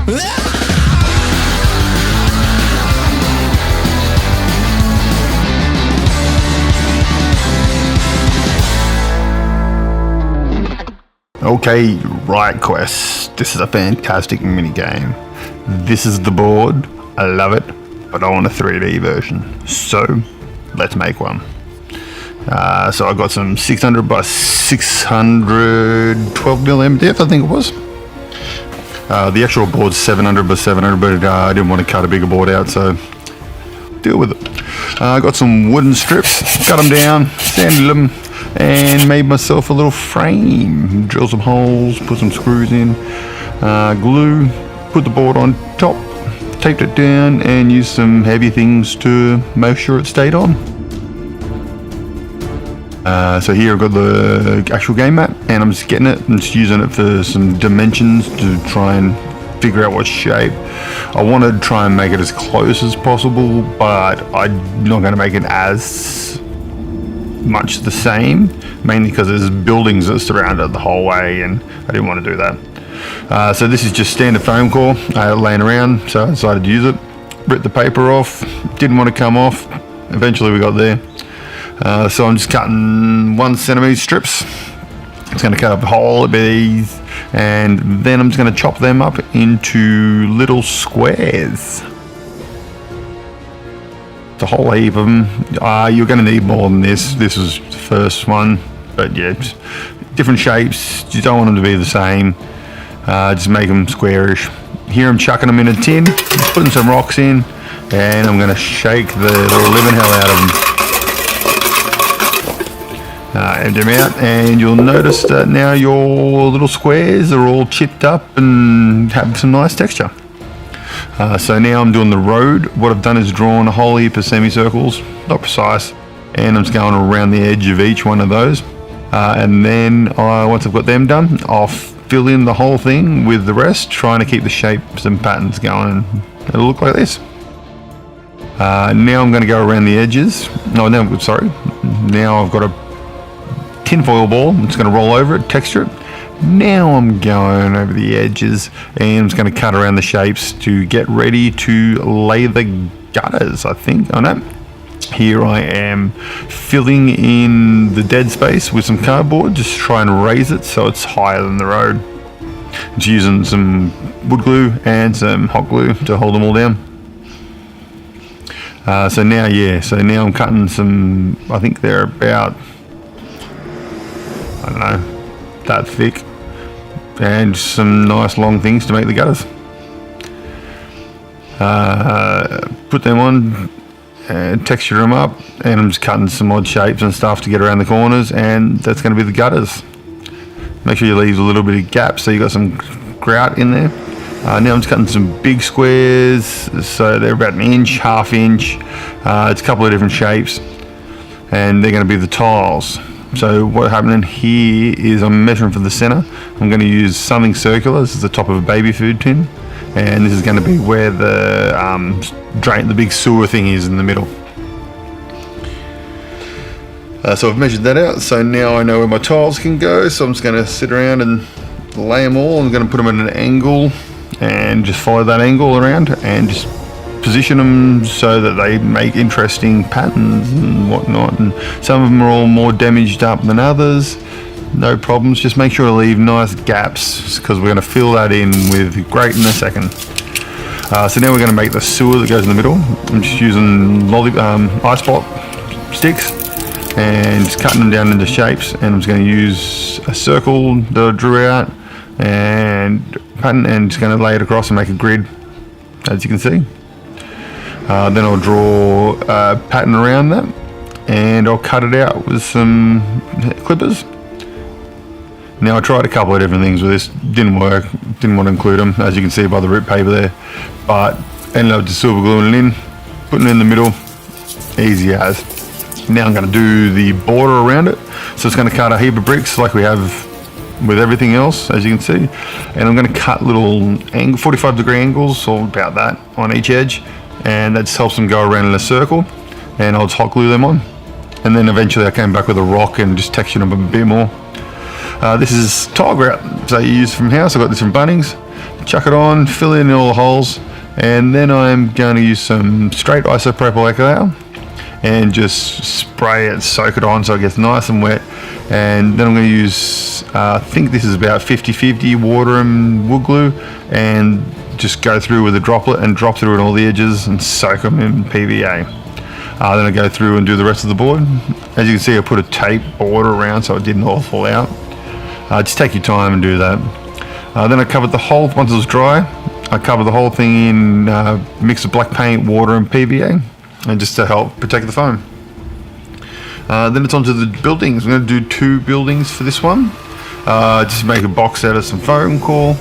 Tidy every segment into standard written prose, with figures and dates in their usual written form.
Okay, Riot Quest. This is a fantastic minigame. This is the board. I love it, but I want a 3D version. So, let's make one. So I got some 600 by 600 12mm depth, I think it was. The actual board's 700 by 700, but I didn't want to cut a bigger board out, so deal with it. I got some wooden strips, cut them down, sanded them, and made myself a little frame. Drill some holes, put some screws in, glue, put the board on top, taped it down, and used some heavy things to make sure it stayed on. So here I've got the actual game mat, and I'm just getting it and just using it for some dimensions to try and figure out what shape. I want to try and make it as close as possible, but I'm not going to make it as much the same, mainly because there's buildings that surround it the whole way, and I didn't want to do that. So this is just standard foam core laying around, so I decided to use it. Ripped the paper off, didn't want to come off. Eventually we got there. So I'm just cutting 1 centimeter strips. It's going to cut up a hole a bit easy, and then I'm just going to chop them up into little squares. A whole heap of them. You're going to need more than this. This was the first one, but yeah, different shapes. You don't want them to be the same. Just make them squarish. Here I'm chucking them in a tin, putting some rocks in, and I'm going to shake the living hell out of them. Empty them out, and you'll notice that now your little squares are all chipped up and have some nice texture. So now I'm doing the road. What I've done is drawn a whole heap of semicircles, not precise, and I'm just going around the edge of each one of those. And then once I've got them done, I'll fill in the whole thing with the rest, trying to keep the shapes and patterns going. It'll look like this. Now I'm going to go around the edges. Now I've got a tinfoil ball. I'm just going to roll over it, texture it. Now I'm going over the edges, and I'm just going to cut around the shapes to get ready to lay the gutters, I think. Oh no. Here I am filling in the dead space with some cardboard, just try and raise it so it's higher than the road. Just using some wood glue and some hot glue to hold them all down. So now I'm cutting some, I think they're about, I don't know, that thick, and some nice long things to make the gutters. Put them on and texture them up, and I'm just cutting some odd shapes and stuff to get around the corners, and that's going to be the gutters. Make sure you leave a little bit of gap so you got some grout in there. Now I'm just cutting some big squares, so they're about 1 inch, ½ inch. It's a couple of different shapes, and they're going to be the tiles. So what happening here is I'm measuring for the center. I'm going to use something circular. This is the top of a baby food tin, and this is going to be where the the big sewer thing is in the middle. So I've measured that out, so now I know where my tiles can go. So I'm just going to sit around and lay them all. I'm going to put them at an angle and just follow that angle around and just position them so that they make interesting patterns and whatnot. And some of them are all more damaged up than others. No problems, just make sure to leave nice gaps, because we're going to fill that in with grate in a second. So now we're going to make the sewer that goes in the middle. I'm just using ice block sticks and just cutting them down into shapes, and I'm just going to use a circle that I drew out and pattern, and just going to lay it across and make a grid, as you can see. Then I'll draw a pattern around that, and I'll cut it out with some clippers. Now I tried a couple of different things with this, didn't work, didn't want to include them, as you can see by the rip paper there, but ended up just silver gluing it in, putting it in the middle, easy as. Now I'm going to do the border around it, so it's going to cut a heap of bricks like we have with everything else, as you can see, and I'm going to cut little 45-degree angles, or about that, on each edge, and that just helps them go around in a circle, and I'll just hot glue them on. And then eventually I came back with a rock and just textured them a bit more. This is tile grout, so you use from house. I got this from Bunnings. Chuck it on, fill in all the holes, and then I'm going to use some straight isopropyl alcohol and just spray it, soak it on so it gets nice and wet. And then I'm going to use, I think this is about 50-50 water and wood glue, and just go through with a droplet and drop through on all the edges and soak them in PVA. Then I go through and do the rest of the board. As you can see, I put a tape border around so it didn't all fall out. Just take your time and do that. Then I covered the whole, once it was dry, I covered the whole thing in mix of black paint, water and PVA, and just to help protect the foam. Then it's onto the buildings. I'm going to do 2 buildings for this one. Just make a box out of some foam core.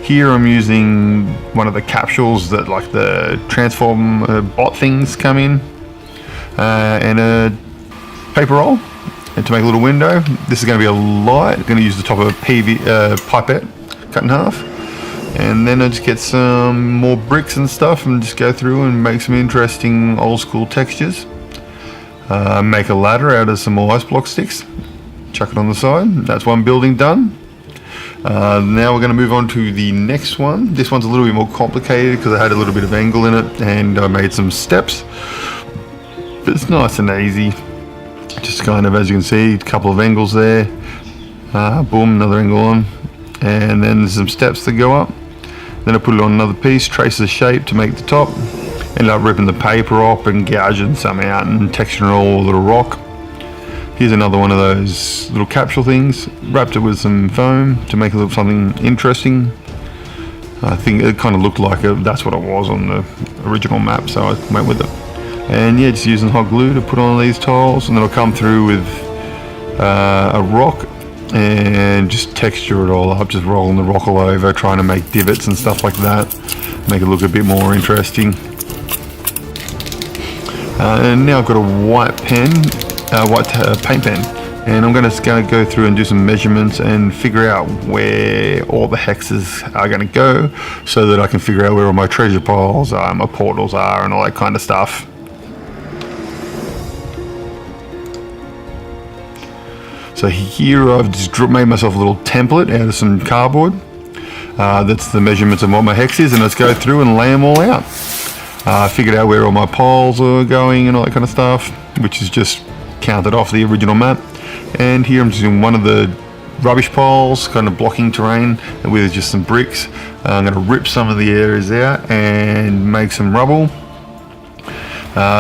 Here I'm using one of the capsules that like the transform bot things come in, and a paper roll, and to make a little window. This is going to be a light. I'm going to use the top of a pipette cut in half, and then I just get some more bricks and stuff and just go through and make some interesting old school textures. Make a ladder out of some more ice block sticks, chuck it on the side. That's one building done. Now we're going to move on to the next one. This one's a little bit more complicated because I had a little bit of angle in it, and I made some steps, but it's nice and easy. Just kind of, as you can see, a couple of angles there, boom, another angle on, and then there's some steps that go up. Then I put it on another piece, trace the shape to make the top, ended up ripping the paper off and gouging some out and texturing all a little rock. Here's another one of those little capsule things, wrapped it with some foam to make it look something interesting. I think it kind of looked like that's what it was on the original map, so I went with it. And yeah, just using hot glue to put on these tiles, and then I'll come through with a rock and just texture it all up, just rolling the rock all over, trying to make divots and stuff like that, make it look a bit more interesting. And now I've got a white paint pen, and I'm going to go through and do some measurements and figure out where all the hexes are going to go, so that I can figure out where all my treasure piles are, my portals are, and all that kind of stuff. So here I've just made myself a little template out of some cardboard. That's the measurements of what my hex is, and let's go through and lay them all out. Figured out where all my piles are going and all that kind of stuff, which is just counted off the original map. And here I'm just doing one of the rubbish piles, kind of blocking terrain with just some bricks. I'm going to rip some of the areas out and make some rubble.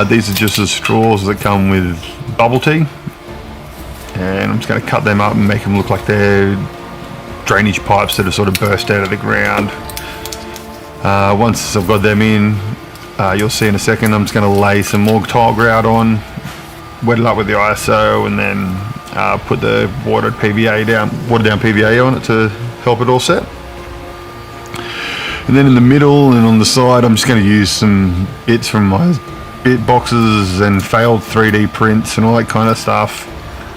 These are just the straws that come with bubble tea, and I'm just going to cut them up and make them look like they're drainage pipes that have sort of burst out of the ground. Once I've got them in, you'll see in a second, I'm just going to lay some more tile grout on, wet it up with the ISO, and then put the watered down PVA on it to help it all set. And then in the middle and on the side, I'm just going to use some bits from my bit boxes and failed 3D prints and all that kind of stuff.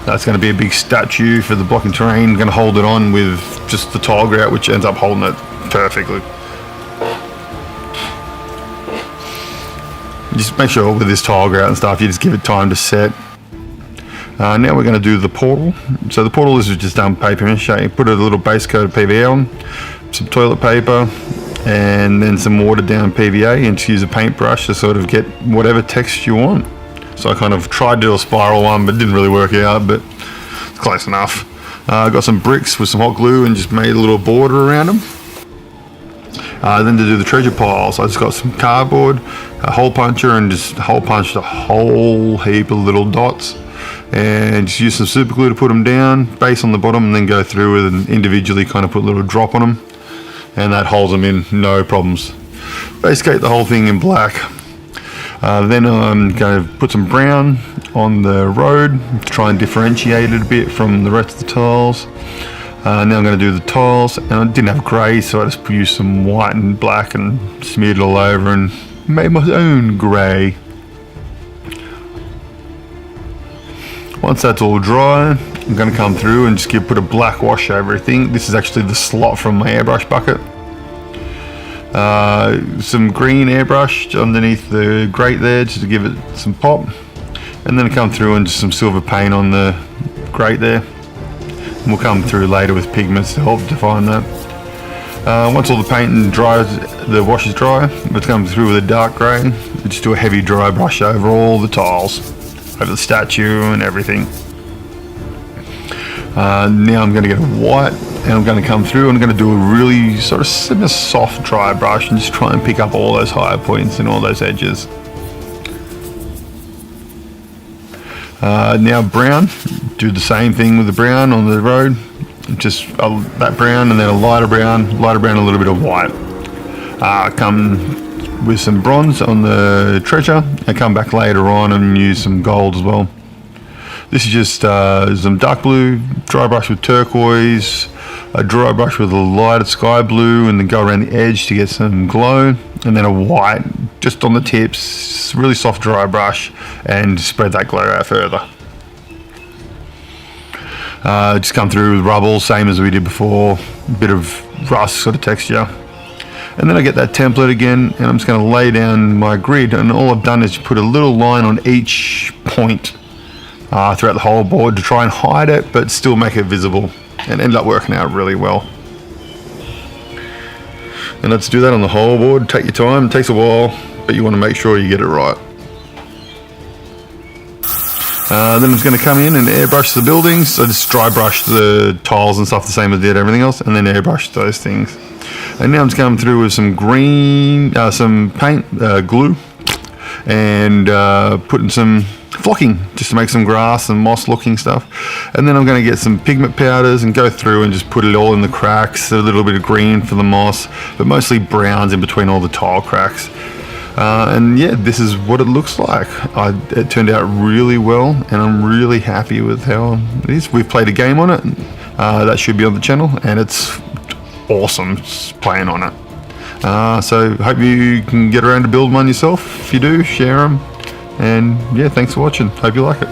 That's going to be a big statue for the blocking terrain. I'm going to hold it on with just the tile grout, which ends up holding it perfectly. Just make sure with this tile grout and stuff, you just give it time to set. Now we're going to do the portal. So the portal is just done paper mache. Put a little base coat of PVA on, some toilet paper, and then some watered down PVA, and just use a paintbrush to sort of get whatever text you want. So I kind of tried to do a spiral one, but it didn't really work out, but it's close enough. I got some bricks with some hot glue and just made a little border around them. Then to do the treasure piles, I just got some cardboard, a hole puncher, and just hole punched a whole heap of little dots, and just use some super glue to put them down, base on the bottom, and then go through with and individually kind of put a little drop on them, and that holds them in no problems. Base coat the whole thing in black. Then I'm going to put some brown on the road to try and differentiate it a bit from the rest of the tiles. Now I'm going to do the tiles, and I didn't have grey, so I just used some white and black and smeared it all over and made my own grey. Once that's all dry, I'm going to come through and just put a black wash over everything. This is actually the slot from my airbrush bucket. Some green airbrush underneath the grate there just to give it some pop, and then I come through and just some silver paint on the grate there. We'll come through later with pigments to help define that. Once all the paint and the wash is dry, let's come through with a dark grey. Just do a heavy dry brush over all the tiles, over the statue and everything. Now I'm going to get a white, and I'm going to come through and I'm going to do a really sort of soft dry brush and just try and pick up all those higher points and all those edges. Now brown, do the same thing with the brown on the road, just that brown and then a lighter brown, a little bit of white. Come with some bronze on the treasure and come back later on and use some gold as well. This is just some dark blue, dry brush with turquoise, a dry brush with a lighter sky blue, and then go around the edge to get some glow, and then a white just on the tips, really soft dry brush, and spread that glow out further. Just come through with rubble, same as we did before, a bit of rust sort of texture. And then I get that template again, and I'm just going to lay down my grid, and all I've done is put a little line on each point throughout the whole board to try and hide it but still make it visible, and ended up working out really well. And let's do that on the whole board. Take your time, it takes a while, but you want to make sure you get it right. Then I'm just going to come in and airbrush the buildings. So just dry brush the tiles and stuff the same as I did everything else, and then airbrush those things. And now I'm just coming through with some green, some paint, glue, and putting some flocking just to make some grass and moss looking stuff. And then I'm going to get some pigment powders and go through and just put it all in the cracks, a little bit of green for the moss, but mostly browns in between all the tile cracks. And yeah, this is what it looks like. It turned out really well, and I'm really happy with how it is. We've played a game on it, that should be on the channel, and it's awesome playing on it. So hope you can get around to build one yourself. If you do, share them. And yeah, thanks for watching. Hope you like it.